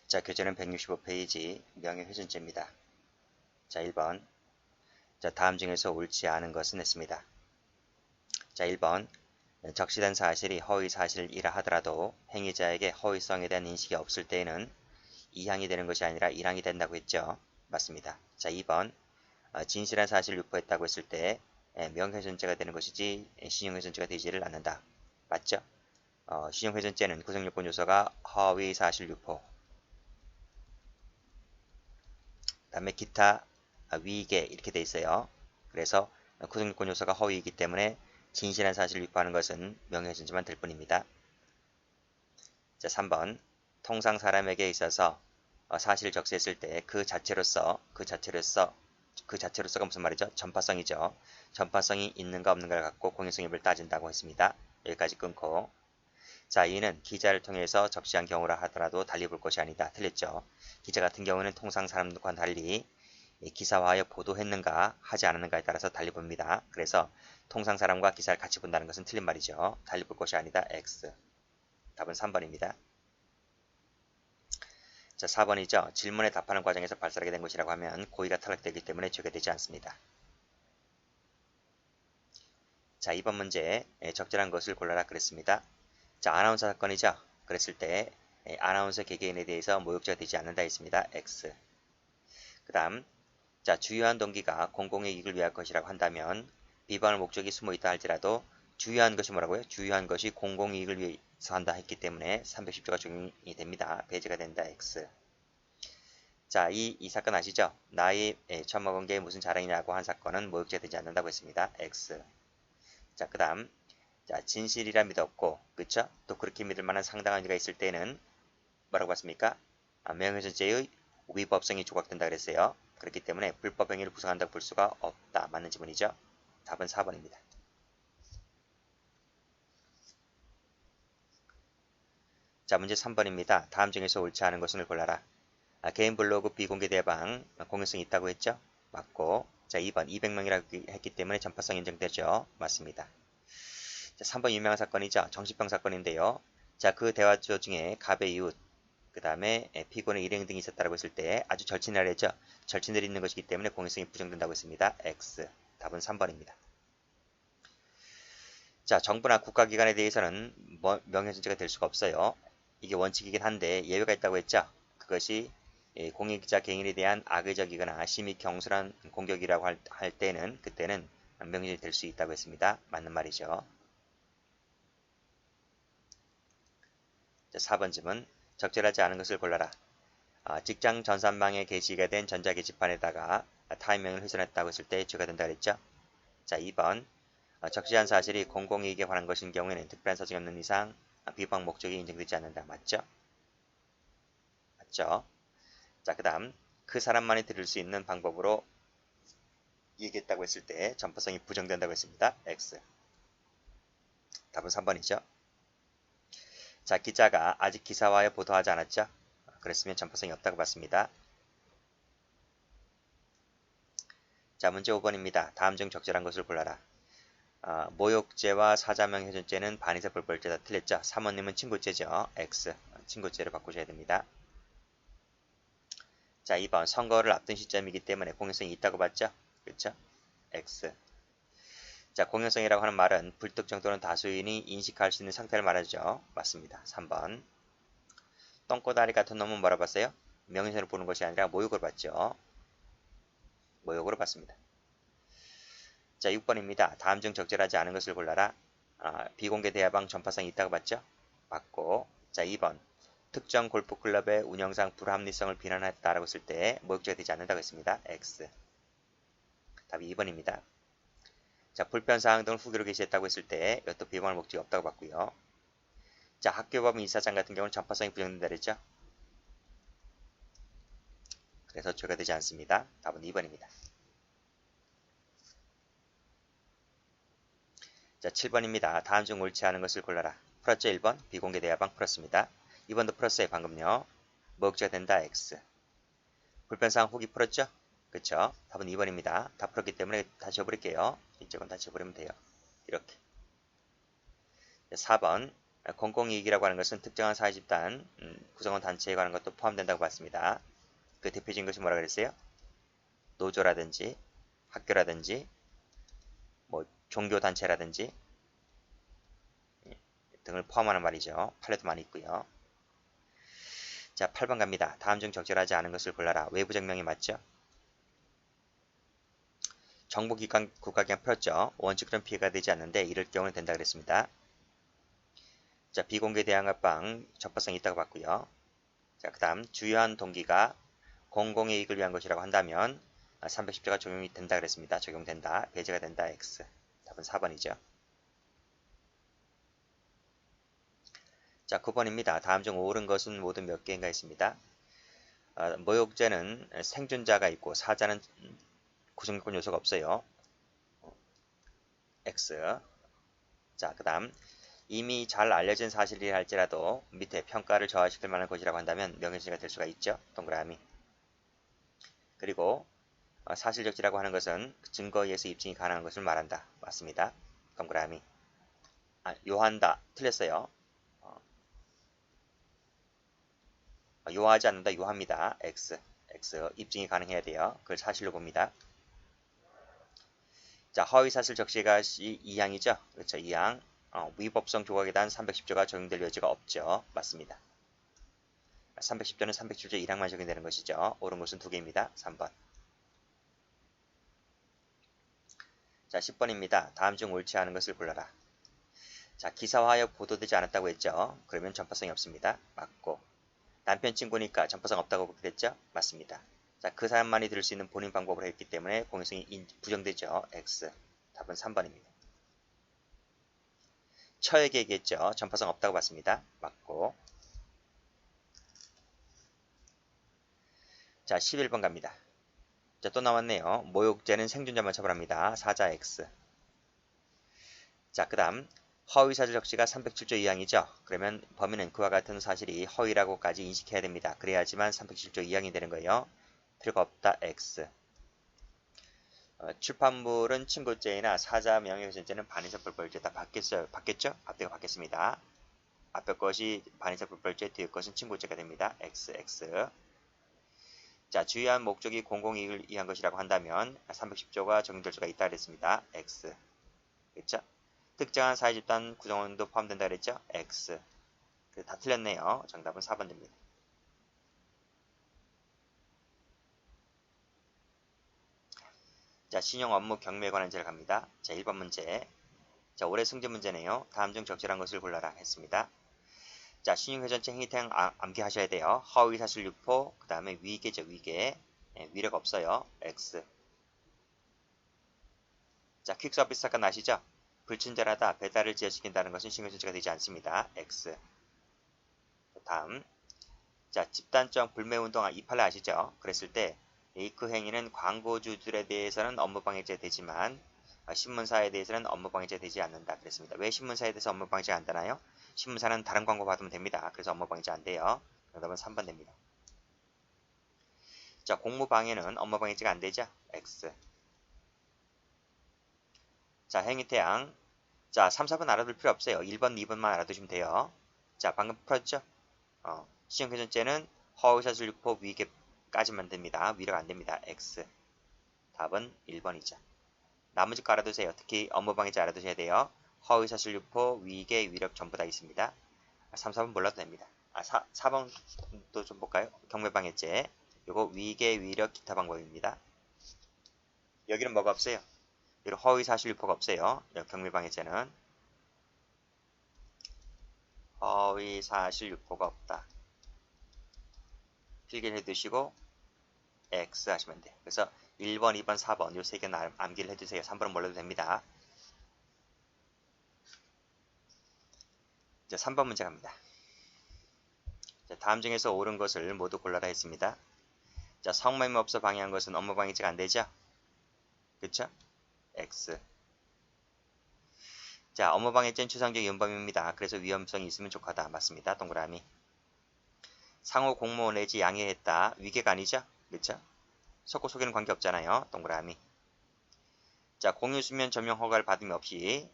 자, 교재는 165페이지 명예훼손죄입니다. 자, 1번. 자, 다음 중에서 옳지 않은 것은 했습니다. 자, 1번. 적시된 사실이 허위 사실이라 하더라도 행위자에게 허위성에 대한 인식이 없을 때에는 2항이 되는 것이 아니라 1항이 된다고 했죠. 맞습니다. 자, 2번. 진실한 사실을 유포했다고 했을 때 명예훼손죄가 되는 것이지 신용훼손죄가 되지를 않는다. 맞죠? 신용훼손죄는 구성요건 요소가 허위 사실 유포, 그 다음에 기타 위계 이렇게 돼 있어요. 그래서 구성요건 요소가 허위이기 때문에 진실한 사실을 유포하는 것은 명예훼손죄만 될 뿐입니다. 자, 3번. 통상 사람에게 있어서 사실을 적시했을 때 그 자체로서가 무슨 말이죠? 전파성이죠. 전파성이 있는가 없는가를 갖고 공익성 여부를 따진다고 했습니다. 여기까지 끊고, 자, 이는 기자를 통해서 적시한 경우라 하더라도 달리 볼 것이 아니다. 틀렸죠. 기자 같은 경우는 통상 사람들과 달리 기사화하여 보도했는가 하지 않았는가에 따라서 달리 봅니다. 그래서 통상 사람과 기사를 같이 본다는 것은 틀린 말이죠. 달리 볼 것이 아니다. X. 답은 3번입니다. 자, 4번이죠. 질문에 답하는 과정에서 발설하게 된 것이라고 하면 고의가 탈락되기 때문에 죄가 되지 않습니다. 자, 2번 문제. 적절한 것을 골라라 그랬습니다. 자, 아나운서 사건이죠. 그랬을 때 아나운서 개개인에 대해서 모욕죄가 되지 않는다 했습니다. X. 그 다음, 자, 주요한 동기가 공공의 이익을 위할 것이라고 한다면 비방할 목적이 숨어 있다 할지라도 주요한 것이 뭐라고요? 주요한 것이 공공이익을 위해서 한다 했기 때문에 310조가 적용이 됩니다. 배제가 된다. X. 자, 이 사건 아시죠? 나이 처먹은 게 무슨 자랑이냐고 한 사건은 모욕죄가 되지 않는다고 했습니다. X. 자, 그 다음, 자, 진실이라 믿었고, 그쵸? 또 그렇게 믿을 만한 상당한 이유가 있을 때는 뭐라고 봤습니까? 명예훼손죄의 위법성이 조각된다 그랬어요. 그렇기 때문에 불법 행위를 구성한다고 볼 수가 없다. 맞는 지문이죠. 답은 4번입니다. 자, 문제 3번입니다. 다음 중에서 옳지 않은 것을 골라라. 개인 블로그 비공개 대방 공유성이 있다고 했죠? 맞고. 자, 2번 200명이라고 했기 때문에 전파성 인정되죠? 맞습니다. 자, 3번 유명한 사건이죠. 정신병 사건인데요. 자, 그 대화 중에 갑의 이웃, 그 다음에 피고는 일행 등이 있었다고 했을 때 아주 절친이라 했죠. 절친들이 있는 것이기 때문에 공익성이 부정된다고 했습니다. X. 답은 3번입니다. 자, 정부나 국가기관에 대해서는 명예훼손죄가 될 수가 없어요. 이게 원칙이긴 한데 예외가 있다고 했죠. 그것이 공익자 개인에 대한 악의적이거나 심히 경솔한 공격이라고 할 때는 그때는 명예훼손이 될 수 있다고 했습니다. 맞는 말이죠. 자, 4번 질문. 적절하지 않은 것을 골라라. 직장 전산망에 게시가 된 전자게시판에다가 타인명을 훼손했다고 했을 때 죄가 된다 그랬죠. 자, 2번. 적시한 사실이 공공이익에 관한 것인 경우에는 특별한 사정이 없는 이상 비방 목적이 인정되지 않는다. 맞죠? 맞죠? 자, 그 다음 그 사람만이 들을 수 있는 방법으로 얘기했다고 했을 때 전파성이 부정된다고 했습니다. X. 답은 3번이죠. 자, 기자가 아직 기사화에 보도하지 않았죠? 그랬으면 전파성이 없다고 봤습니다. 자, 문제 5번입니다. 다음 중 적절한 것을 골라라. 모욕죄와 사자명예훼손죄는 반의사 불벌죄다. 틀렸죠? 사모님은 친구죄죠. X. 친구죄로 바꾸셔야 됩니다. 자, 2번 선거를 앞둔 시점이기 때문에 공연성이 있다고 봤죠? 그렇죠? X. 자, 공연성이라고 하는 말은 불특정 또는 다수인이 인식할 수 있는 상태를 말하죠. 맞습니다. 3번. 똥꼬다리 같은 놈은 뭐라 봤어요? 명예훼손을 보는 것이 아니라 모욕을 봤죠. 모욕으로 봤습니다. 자, 6번입니다. 다음 중 적절하지 않은 것을 골라라. 비공개 대화방 전파성이 있다고 봤죠? 맞고. 자, 2번. 특정 골프클럽의 운영상 불합리성을 비난했다라고 했을 때 모욕죄가 되지 않는다고 했습니다. X. 답이 2번입니다. 자, 불편사항 등을 후기로 게시했다고 했을 때 이것도 비방할 목적이 없다고 봤고요. 자, 학교법 이사장 같은 경우는 전파성이 부정된다 그랬죠? 그래서 죄가 되지 않습니다. 답은 2번입니다. 자, 7번입니다. 다음 중 옳지 않은 것을 골라라. 풀었죠? 1번 비공개 대화방 풀었습니다. 2번도 풀었어요. 방금요. 모욕죄가 된다. X. 불편사항 후기 풀었죠? 그쵸? 답은 2번입니다. 다 풀었기 때문에 다 지워버릴게요. 이쪽은 다 지워버리면 돼요. 이렇게. 4번 공공이익이라고 하는 것은 특정한 사회집단, 구성원 단체에 관한 것도 포함된다고 봤습니다. 그 대표적인 것이 뭐라 그랬어요? 노조라든지 학교라든지 뭐 종교단체라든지 등을 포함하는 말이죠. 판례도 많이 있고요. 자, 8번 갑니다. 다음 중 적절하지 않은 것을 골라라. 외부적 명이 맞죠? 정보기관, 국가기관 풀었죠. 원칙으로는 피해가 되지 않는데 이럴 경우는 된다 그랬습니다. 자, 비공개 대항합방 적법성이 있다고 봤고요. 자, 그 다음 주요한 동기가 공공의 이익을 위한 것이라고 한다면 310조가 적용이 된다 그랬습니다. 적용된다. 배제가 된다. X. 답은 4번이죠. 자, 9번입니다. 다음 중 옳은 것은 모두 몇 개인가 있습니다. 모욕죄는 생존자가 있고 사자는 구성요건 요소가 없어요. X. 자, 그 다음 이미 잘 알려진 사실이라 할지라도 밑에 평가를 저하시킬 만한 것이라고 한다면 명예훼손이 될 수가 있죠. 동그라미. 그리고 사실적지라고 하는 것은 증거에 의해서 입증이 가능한 것을 말한다. 맞습니다. 동그라미. 요한다. 틀렸어요. 요하지 않는다. 요합니다. X. X. 입증이 가능해야 돼요. 그걸 사실로 봅니다. 자, 허위사실 적시가 2항이죠. 그렇죠. 2항. 위법성 조각에 대한 310조가 적용될 여지가 없죠. 맞습니다. 310조는 307조 1항만 적용되는 것이죠. 옳은 것은 2개입니다. 3번. 자, 10번입니다. 다음 중 옳지 않은 것을 골라라. 자, 기사화하여 보도되지 않았다고 했죠. 그러면 전파성이 없습니다. 맞고. 남편 친구니까 전파성 없다고 보게 됐죠. 맞습니다. 자, 그 사람만이 들을 수 있는 본인 방법으로 했기 때문에 공유성이 부정되죠. X. 답은 3번입니다. 처에게 얘기했죠. 전파성 없다고 봤습니다. 맞고. 자, 11번 갑니다. 자, 또 나왔네요. 모욕죄는 생존자만 처벌합니다. 사자 X. 자, 그 다음 허위사실 적시가 307조 2항이죠. 그러면 범인은 그와 같은 사실이 허위라고까지 인식해야 됩니다. 그래야지만 307조 2항이 되는 거예요. 필요가 없다. X. 출판물은 친고죄이나 사자 명예훼손죄는 반의사불벌죄 다 바뀌었어요. 바뀌었죠? 앞뒤가 바뀌었습니다. 앞에 것이 반의사불벌죄, 뒤에 것은 친고죄가 됩니다. XX. 자, 주요한 목적이 공공이익을 위한 것이라고 한다면 310조가 적용될 수가 있다 그랬습니다. X. 그렇죠? 특정한 사회집단 구성원도 포함된다 그랬죠? X. 다 틀렸네요. 정답은 4번 됩니다. 자, 신용 업무 경매에 관한 문제를 갑니다. 자, 1번 문제. 자, 올해 승제 문제네요. 다음 중 적절한 것을 골라라 했습니다. 자, 신용회전체 행위태양 암기하셔야 돼요. 허위사실 유포, 그 다음에 위계죠, 위계. 위력 없어요. X. 자, 퀵서비스 사건 아시죠? 불친절하다, 배달을 지연시킨다는 것은 신용회전체가 되지 않습니다. X. 다음. 자, 집단적 불매운동 이 판례 아시죠? 그랬을 때 그 행위는 광고주들에 대해서는 업무방해죄 되지만 신문사에 대해서는 업무방해죄 되지 않는다 그랬습니다. 왜 신문사에 대해서 업무방해죄가 안 되나요? 신문사는 다른 광고 받으면 됩니다. 그래서 업무방해죄 안 돼요. 정답은 3번 됩니다. 자, 공무방해는 업무방해죄가 안 되죠? X. 자, 행위태양. 자, 3, 4번 알아둘 필요 없어요. 1번, 2번만 알아두시면 돼요. 자, 방금 풀었죠? 신용회전죄는 허위사실 유포 위계까지만 됩니다. 위력 안 됩니다. X. 답은 1번이죠. 나머지 거 알아두세요. 특히 업무방해죄 알아두셔야 돼요. 허위사실 유포, 위계, 위력 전부 다 있습니다. 3, 4번 몰라도 됩니다. 4번도 좀 볼까요? 경매방해죄. 요거 위계, 위력, 기타 방법입니다. 여기는 뭐가 없어요? 여기 허위사실 유포가 없어요. 경매방해죄는 허위사실 유포가 없다. 필기를 해두시고 X 하시면 돼요. 그래서 1번, 2번, 4번 요 세 개는 암기를 해두세요. 3번은 몰라도 됩니다. 자, 3번 문제 갑니다. 자, 다음 중에서 옳은 것을 모두 골라라 했습니다. 자, 성매매업소 방해한 것은 업무방해죄가 안 되죠? 그쵸? X. 자, 업무방해죄는 추상적 위헌범입니다. 그래서 위험성이 있으면 족하다. 맞습니다. 동그라미. 상호 공모 내지 양해했다. 위계가 아니죠? 그쵸? 속고 속이는 관계 없잖아요. 동그라미. 자, 공유수면 점용 허가를 받음이 없이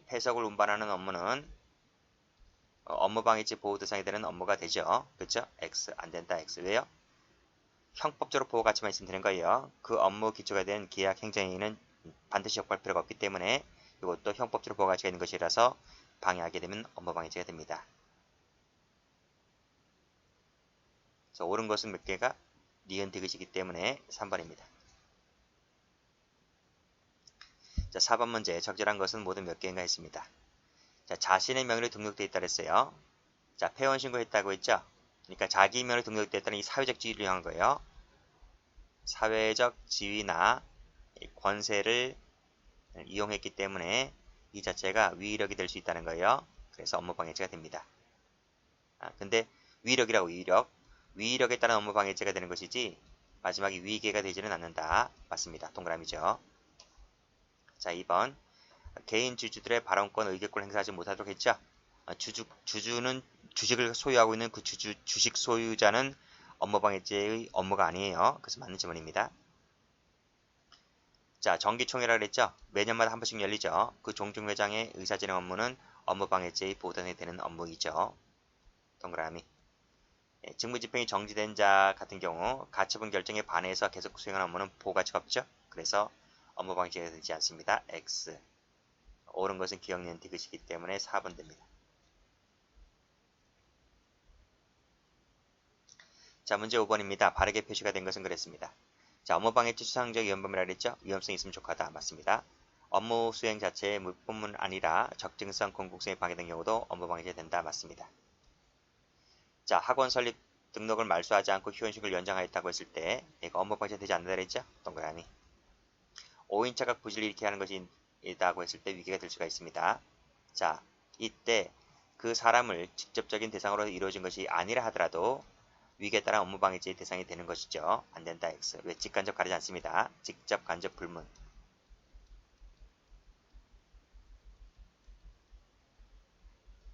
폐석을 운반하는 업무는 업무방해죄 보호 대상이 되는 업무가 되죠. 그렇죠? X 안 된다. X 왜요? 형법적으로 보호 가치만 있으면 되는 거예요. 그 업무 기초가 된 계약 행정행위는 반드시 역할 필요가 없기 때문에 이것도 형법적으로 보호 가치가 있는 것이라서 방해하게 되면 업무방해죄가 됩니다. 그래서 옳은 것은 몇 개가 니은 디귿이기 때문에 3번입니다. 자, 4번 문제 적절한 것은 모두 몇 개인가 했습니다. 자, 자신의 명의로 등록되어 있다 그랬어요. 자, 폐원 신고했다고 했죠. 그러니까 자기 명의로 등록되어 있다는 이 사회적 지위를 이용한 거예요. 사회적 지위나 권세를 이용했기 때문에 이 자체가 위력이 될 수 있다는 거예요. 그래서 업무방해죄가 됩니다. 근데 위력이라고 위력에 따른 업무방해죄가 되는 것이지 마지막에 위계가 되지는 않는다. 맞습니다. 동그라미죠. 자, 2번 개인 주주들의 발언권, 의결권을 행사하지 못하도록 했죠. 주주는 주식을 소유하고 있는 그 주식 소유자는 업무방해죄의 업무가 아니에요. 그래서 맞는 질문입니다. 자, 정기총회라 그랬죠. 매년마다 한 번씩 열리죠. 그 종중회장의 의사진행 업무는 업무방해죄의 보단이 되는 업무이죠. 동그라미. 직무집행이 정지된 자 같은 경우 가처분 결정에 반해서 계속 수행하는 업무는 보호가치가 없죠. 그래서 업무방해죄가 되지 않습니다. X. 옳은 것은 기억니은 디귿이기 때문에 4번 됩니다. 자, 문제 5번입니다. 바르게 표시가 된 것은 그랬습니다. 자, 업무방해죄 추상적 위험범이라 그랬죠? 위험성이 있으면 족하다. 맞습니다. 업무 수행 자체의 물뿐만 아니라 적증성, 공공성에 방해된 경우도 업무방해죄 된다. 맞습니다. 자, 학원 설립 등록을 말소하지 않고 휴원식을 연장하였다고 했을 때 이거 업무방해죄 되지 않는다 그랬죠? 동그라미. 5인차가 부실을 일으키게 하는 것이 있다고 했을 때 위기가 될 수가 있습니다. 자, 이때 그 사람을 직접적인 대상으로 이루어진 것이 아니라 하더라도 위기에 따라 업무방해죄의 대상이 되는 것이죠. 안된다. X. 왜? 직간접 가리지 않습니다. 직접, 간접, 불문.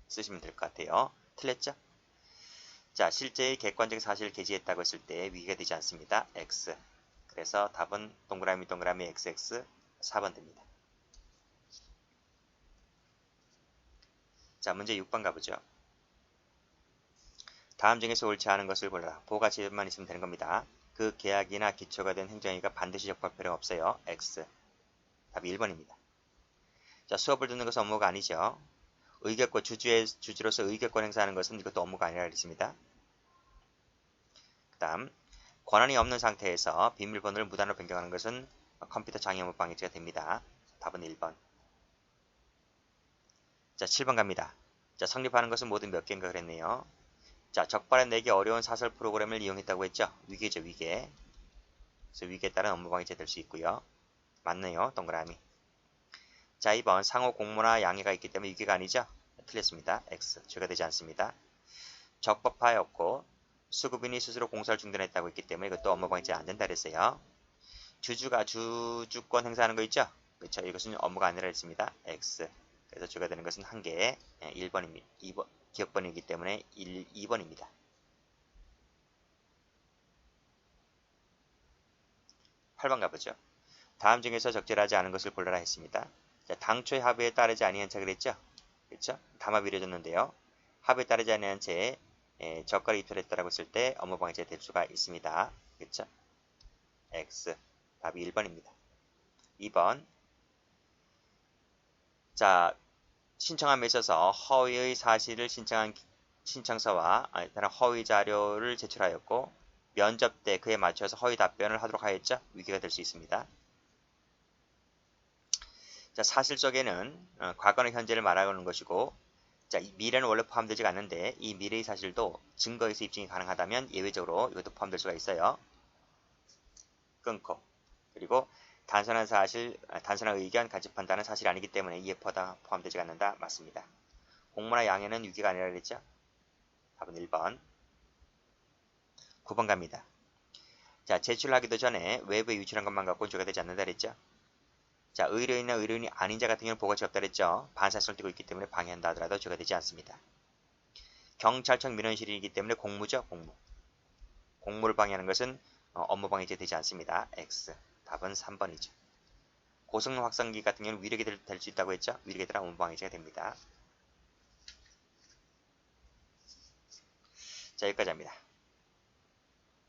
쓰시면 될 것 같아요. 틀렸죠? 자, 실제의 객관적 사실을 게시했다고 했을 때 위기가 되지 않습니다. X. 그래서 답은 동그라미 동그라미 XX 4번 됩니다. 자, 문제 6번 가보죠. 다음 중에서 옳지 않은 것을 골라라. 보호가치만 있으면 되는 겁니다. 그 계약이나 기초가 된 행정행위가 반드시 적합할 필요가 없어요. X. 답이 1번입니다. 자, 수업을 듣는 것은 업무가 아니죠. 의결권, 주주로서 의결권 행사하는 것은 이것도 업무가 아니라 그랬습니다. 그 다음, 권한이 없는 상태에서 비밀번호를 무단으로 변경하는 것은 컴퓨터 장애 업무 방해죄가 됩니다. 답은 1번. 자, 7번 갑니다. 자, 성립하는 것은 모두 몇 개인가 그랬네요. 자, 적발해내기 어려운 사설 프로그램을 이용했다고 했죠. 위계죠, 위계. 그래서 위계에 따른 업무방해죄 될 수 있고요. 맞네요, 동그라미. 자, 2번 상호 공모나 양해가 있기 때문에 위계가 아니죠. 틀렸습니다. X. 죄가 되지 않습니다. 적법하였고 수급인이 스스로 공사를 중단했다고 했기 때문에 이것도 업무방해죄 안 된다 그랬어요. 주주가 주주권 행사하는 거 있죠. 그렇죠. 이것은 업무가 아니라 했습니다. X. 그래서 죄가 되는 것은 한 개, 1번입니다. 2번, 기억번이기 때문에 2번입니다. 8번 가보죠. 다음 중에서 적절하지 않은 것을 골라라 했습니다. 자, 당초의 합의에 따르지 아니한 차 그랬죠? 그렇죠? 담합이 이루어졌는데요. 합의에 따르지 아니한 채 저가를 이탈했다라고 했을 때 업무방해죄 될 수가 있습니다. 그렇죠? X. 답이 1번입니다. 2번. 자, 신청함에 있어서 허위의 사실을 신청한 신청서와 다른 허위 자료를 제출하였고 면접 때 그에 맞춰서 허위 답변을 하도록 하였죠. 위기가 될 수 있습니다. 자, 사실 속에는 과거나 현재를 말하는 것이고 자, 미래는 원래 포함되지 않는데 이 미래의 사실도 증거에서 입증이 가능하다면 예외적으로 이것도 포함될 수가 있어요. 끊고 그리고 단순한 사실, 단순한 의견, 가치 판단은 사실이 아니기 때문에 이에 포함되지 않는다. 맞습니다. 공모나 양해는 위기가 아니라 그랬죠? 답은 1번. 9번 갑니다. 자, 제출하기도 전에 외부에 유출한 것만 갖고 죄가 되지 않는다 그랬죠? 자, 의뢰인이나 의뢰인이 아닌 자 같은 경우는 보고가 없다 그랬죠? 반사성을 띠고 있기 때문에 방해한다 하더라도 죄가 되지 않습니다. 경찰청 민원실이기 때문에 공무죠, 공무. 공무를 방해하는 것은 업무방해죄 되지 않습니다. X. 답은 3번이죠. 고성능 확성기 같은 경우는 위력이 될 수 있다고 했죠? 위력에 따라 업무방해죄가 됩니다. 자, 여기까지 합니다.